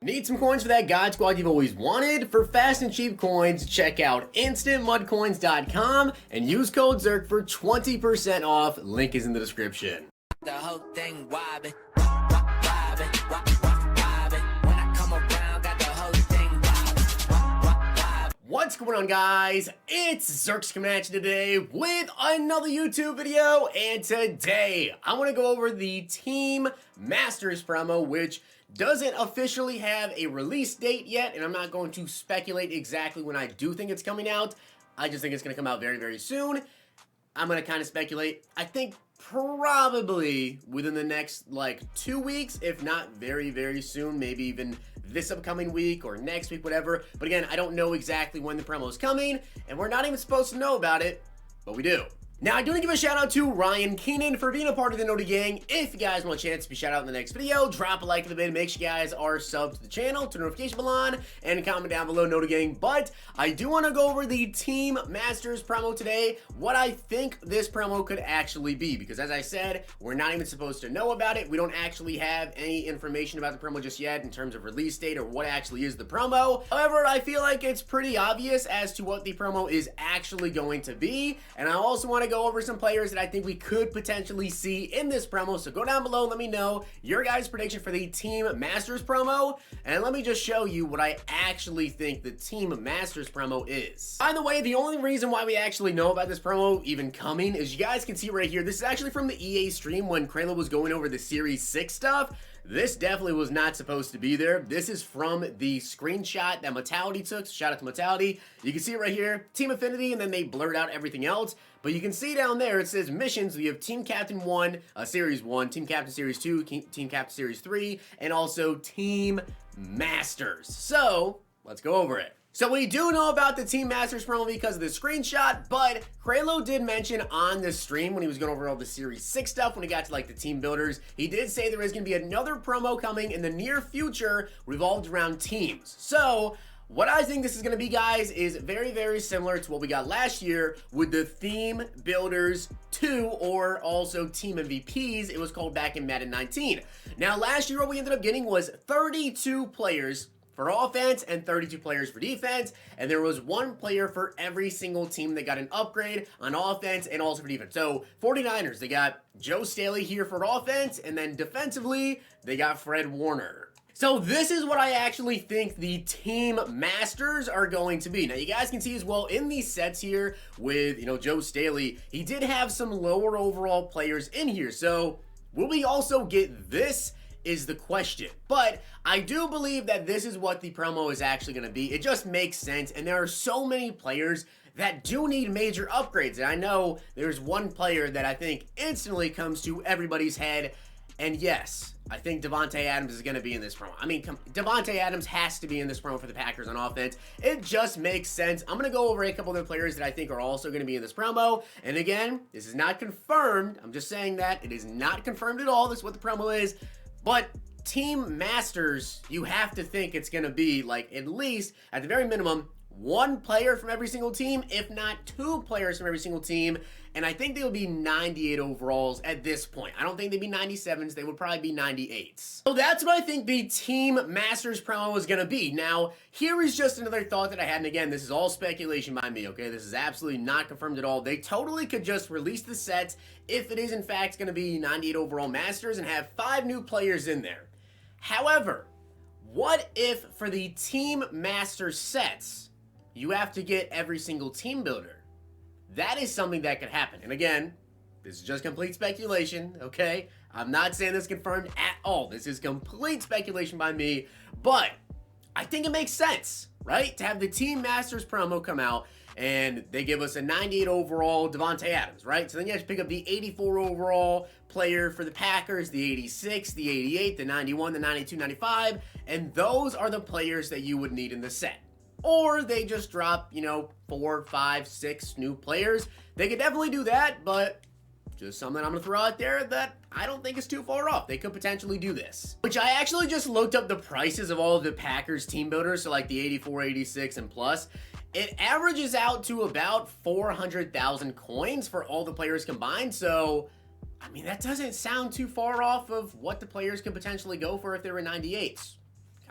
Need some coins for that God Squad you've always wanted? For fast and cheap coins, check out instantmudcoins.com and use code ZIRK for 20% off. Link is in the description. The whole thing wobbin', wobbin'. When I come around, got the whole thing wobbin'. What's going on, guys? It's Zirksee coming at you today with another YouTube video, and today I want to go over the Team Masters promo, which doesn't officially have a release date yet, and I'm not going to speculate exactly when I do think it's coming out. I just think it's going to come out very, very soon. I'm going to kind of speculate. I think probably within the next, 2 weeks, if not very, very soon, maybe even this upcoming week or next week, whatever. But again, I don't know exactly when the promo is coming, and we're not even supposed to know about it, but we do. Now, I do want to give a shout out to Ryan Keenan for being a part of the Noti Gang. If you guys want a chance to be shout out in the next video, drop a like in the video, make sure you guys are subbed to the channel, turn the notification bell on, and comment down below, Noti Gang. But I do want to go over the Team Masters promo today, what I think this promo could actually be, because as I said, we're not even supposed to know about it. We don't actually have any information about the promo just yet in terms of release date or what actually is the promo. However, I feel like it's pretty obvious as to what the promo is actually going to be, and I also want to go over some players that I think we could potentially see in this promo. So go down below and let me know your guys' prediction for the Team Masters promo, and let me just show you what I actually think the Team Masters promo is. By the way, the only reason why we actually know about this promo even coming is you guys can see right here, this is actually from the EA stream when Krayla was going over the Series 6 stuff. This definitely was not supposed to be there. This is from the screenshot that Mortality took. Shout out to Mortality. You can see it right here, Team Affinity, and then they blurred out everything else. But you can see down there, it says missions. We have Team Captain 1, Series 1, Team Captain Series 2, Team Captain Series 3, and also Team Masters. So, let's go over it. So we do know about the Team Masters promo because of the screenshot, but Kraylo did mention on the stream when he was going over all the Series 6 stuff, when he got to the team builders, he did say there is going to be another promo coming in the near future revolved around teams. So what I think this is going to be, guys, is very, very similar to what we got last year with the Theme Builders 2, or also Team MVPs, it was called back in Madden 19. Now, last year what we ended up getting was 32 players for offense and 32 players for defense, and there was one player for every single team that got an upgrade on offense and also for defense. So 49ers, they got Joe Staley here for offense, and then defensively, they got Fred Warner. So this is what I actually think the Team Masters are going to be. Now, you guys can see as well in these sets here with, Joe Staley, he did have some lower overall players in here. So will we also get this is the question. But I do believe that this is what the promo is actually going to be. It just makes sense, and there are so many players that do need major upgrades. And I know there's one player that I think instantly comes to everybody's head, and yes, I think Davante Adams is going to be in this promo. I mean, Davante Adams has to be in this promo for the Packers on offense. It just makes sense. I'm going to go over a couple other players that I think are also going to be in this promo. And again, this is not confirmed. I'm just saying that. It is not confirmed at all. This is what the promo is. But Team Masters, you have to think it's going to be at least, at the very minimum, one player from every single team, if not two players from every single team. And I think they will be 98 overalls at this point. I don't think they'd be 97s. They would probably be 98s. So that's what I think the Team Masters promo is going to be. Now, here is just another thought that I had. And again, this is all speculation by me, okay? This is absolutely not confirmed at all. They totally could just release the sets if it is, in fact, going to be 98 overall Masters and have 5 new players in there. However, what if for the Team Masters sets, you have to get every single team builder? That is something that could happen. And again, this is just complete speculation, okay? I'm not saying this is confirmed at all. This is complete speculation by me, but I think it makes sense, right? To have the Team Masters promo come out and they give us a 98 overall Davante Adams, right? So then you have to pick up the 84 overall player for the Packers, the 86, the 88, the 91, the 92, 95, and those are the players that you would need in the set. Or they just drop, 4, 5, 6 new players. They could definitely do that, but just something I'm going to throw out there that I don't think is too far off. They could potentially do this. Which I actually just looked up the prices of all of the Packers team builders, so like the 84, 86, and plus. It averages out to about 400,000 coins for all the players combined, so I mean, that doesn't sound too far off of what the players could potentially go for if they were 98s.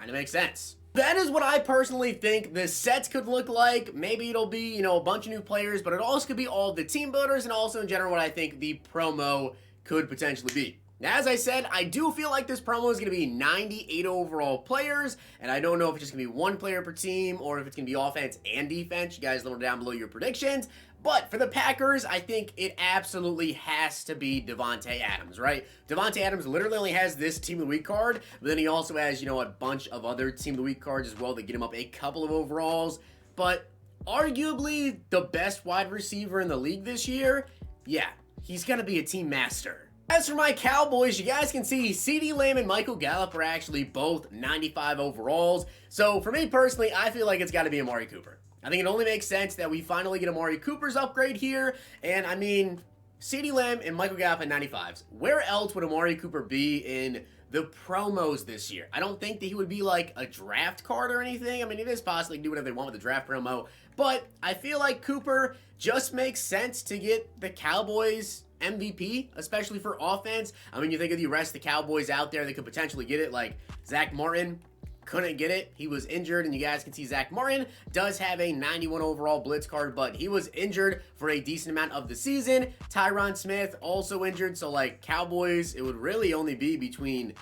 kind of makes sense. That is what I personally think the sets could look like. Maybe it'll be, a bunch of new players, but it also could be all of the team builders and also in general what I think the promo could potentially be. Now, as I said, I do feel like this promo is going to be 98 overall players, and I don't know if it's just going to be one player per team or if it's going to be offense and defense. You guys let down below your predictions. But for the Packers, I think it absolutely has to be Davante Adams, right? Davante Adams literally only has this Team of the Week card, but then he also has, a bunch of other Team of the Week cards as well that get him up a couple of overalls. But arguably the best wide receiver in the league this year, yeah, he's going to be a team master. As for my Cowboys, you guys can see CeeDee Lamb and Michael Gallup are actually both 95 overalls. So for me personally, I feel like it's got to be Amari Cooper. I think it only makes sense that we finally get Amari Cooper's upgrade here. And I mean, CeeDee Lamb and Michael Gallup at 95s. Where else would Amari Cooper be in the promos this year? I don't think that he would be like a draft card or anything. I mean, it is possible to do whatever they want with the draft promo. But I feel like Cooper just makes sense to get the Cowboys MVP, especially for offense. I mean, you think of the rest of the Cowboys out there that could potentially get it, like Zach Martin. Couldn't get it. He was injured, and you guys can see Zach Martin does have a 91 overall blitz card, but he was injured for a decent amount of the season. Tyron Smith also injured, so like Cowboys, it would really only be between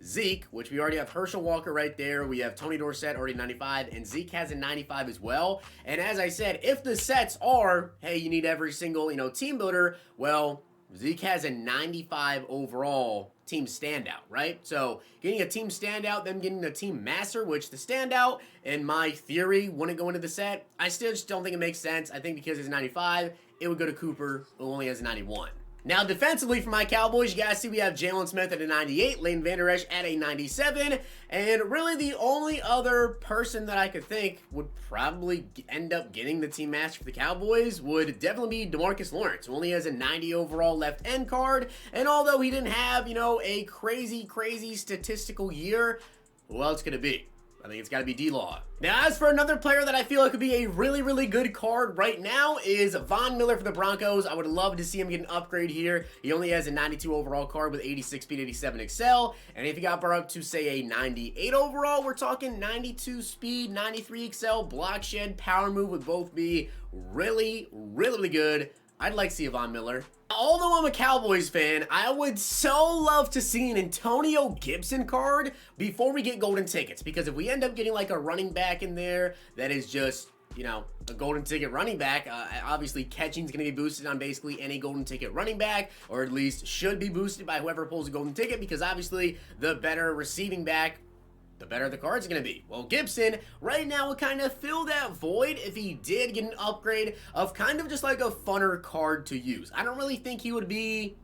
Zeke, which we already have Herschel Walker right there. We have Tony Dorsett already 95, and Zeke has a 95 as well. And as I said, if the sets are, hey, you need every single, team builder, well, Zeke has a 95 overall team standout, right? So getting a team standout, then getting a team master, which the standout, in my theory, wouldn't go into the set. I still just don't think it makes sense. I think because it's 95, it would go to Cooper, who only has a 91. Now, defensively for my Cowboys, you guys see we have Jalen Smith at a 98, Leighton Vander Esch at a 97, and really the only other person that I could think would probably end up getting the team master for the Cowboys would definitely be DeMarcus Lawrence, who only has a 90 overall left end card, and although he didn't have, a crazy statistical year, who else could it be? I think it's got to be D-Law. Now, as for another player that I feel like could be a really good card right now is Von Miller for the Broncos. I would love to see him get an upgrade here. He only has a 92 overall card with 86 speed, 87 excel. And if he got brought up to, say, a 98 overall, we're talking 92 speed, 93 excel, block shed, power move would both be really good. I'd like to see a Von Miller. Although I'm a Cowboys fan, I would so love to see an Antonio Gibson card before we get golden tickets. Because if we end up getting like a running back in there that is just, a golden ticket running back, obviously catching is going to be boosted on basically any golden ticket running back, or at least should be boosted by whoever pulls a golden ticket, because obviously the better receiving back, the better the card's going to be. Well, Gibson right now would kind of fill that void if he did get an upgrade of kind of just like a funner card to use. I don't really think he would be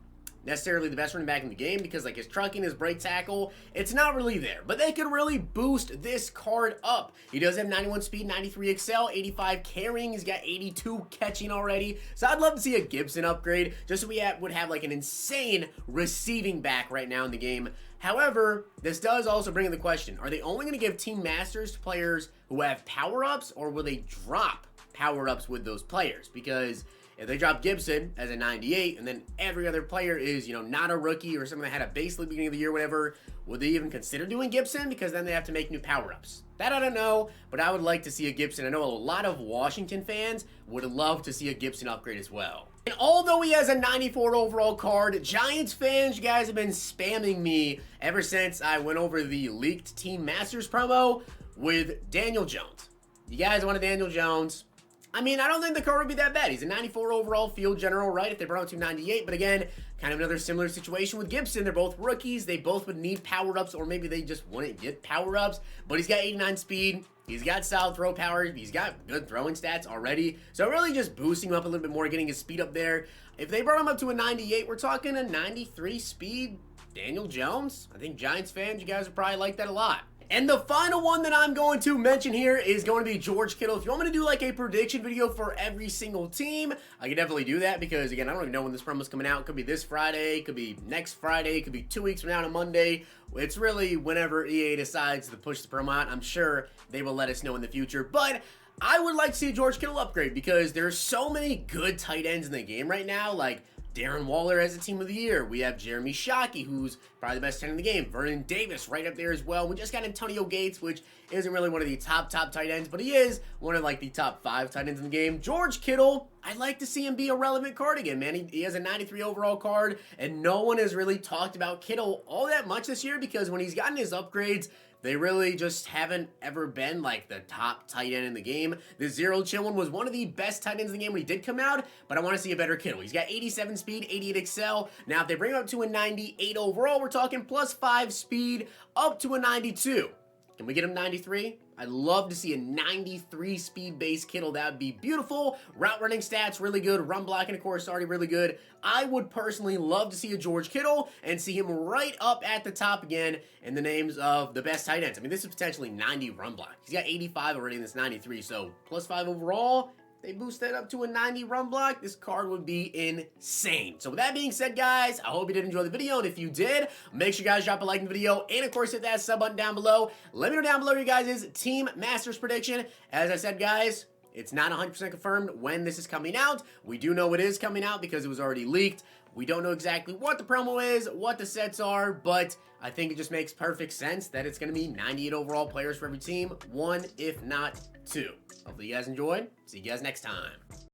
necessarily the best running back in the game because like his trucking, his break tackle, it's not really there. But they could really boost this card up. He does have 91 speed, 93 excel, 85 carrying. He's got 82 catching already. So I'd love to see a Gibson upgrade just so we would have like an insane receiving back right now in the game. However, this does also bring in the question, are they only going to give team masters to players who have power-ups, or will they drop power-ups with those players? Because if they drop Gibson as a 98 and then every other player is, not a rookie or someone that had a base league beginning of the year, whatever, would they even consider doing Gibson? Because then they have to make new power-ups. That I don't know, but I would like to see a Gibson. I know a lot of Washington fans would love to see a Gibson upgrade as well. And although he has a 94 overall card, Giants fans, you guys have been spamming me ever since I went over the leaked Team Masters promo with Daniel Jones. You guys wanted Daniel Jones. I mean, I don't think the card would be that bad. He's a 94 overall field general, right? If they brought him to 98. But again, kind of another similar situation with Gibson. They're both rookies. They both would need power-ups, or maybe they just wouldn't get power-ups. But he's got 89 speed. He's got solid throw power. He's got good throwing stats already. So really just boosting him up a little bit more, getting his speed up there. If they brought him up to a 98, we're talking a 93 speed Daniel Jones. I think Giants fans, you guys would probably like that a lot. And the final one that I'm going to mention here is going to be George Kittle. If you want me to do like a prediction video for every single team, I can definitely do that because, again, I don't even know when this promo's coming out. It could be this Friday, it could be next Friday, it could be 2 weeks from now on Monday. It's really whenever EA decides to push the promo out. I'm sure they will let us know in the future. But I would like to see a George Kittle upgrade because there's so many good tight ends in the game right now. Like, Darren Waller as a team of the year. We have Jeremy Shockey, who's probably the best tight end in the game. Vernon Davis right up there as well. We just got Antonio Gates, which isn't really one of the top tight ends, but he is one of like the top 5 tight ends in the game. George Kittle, I'd like to see him be a relevant card again, man. He has a 93 overall card, and no one has really talked about Kittle all that much this year because when he's gotten his upgrades, they really just haven't ever been like the top tight end in the game. The Zirksee one was one of the best tight ends in the game when he did come out, but I want to see a better Kittle. He's got 87 speed, 88 excel. Now, if they bring him up to a 98 overall, we're talking plus 5 speed up to a 92. Can we get him 93? I'd love to see a 93 speed base Kittle. That would be beautiful. Route running stats, really good. Run blocking, of course, already really good. I would personally love to see a George Kittle and see him right up at the top again in the names of the best tight ends. I mean, this is potentially 90 run block. He's got 85 already in this 93, so plus 5 overall. They boost that up to a 90 run block, this card would be insane. So with that being said, guys, I hope you did enjoy the video, and if you did, make sure you guys drop a like in the video, and of course hit that sub button down below. Let me know down below your guys' Team Masters prediction. As I said, guys, it's not 100% confirmed when this is coming out. We do know it is coming out because it was already leaked. We don't know exactly what the promo is, what the sets are, but I think it just makes perfect sense that it's going to be 98 overall players for every team, 1 if not 2. Hopefully you guys enjoyed. See you guys next time.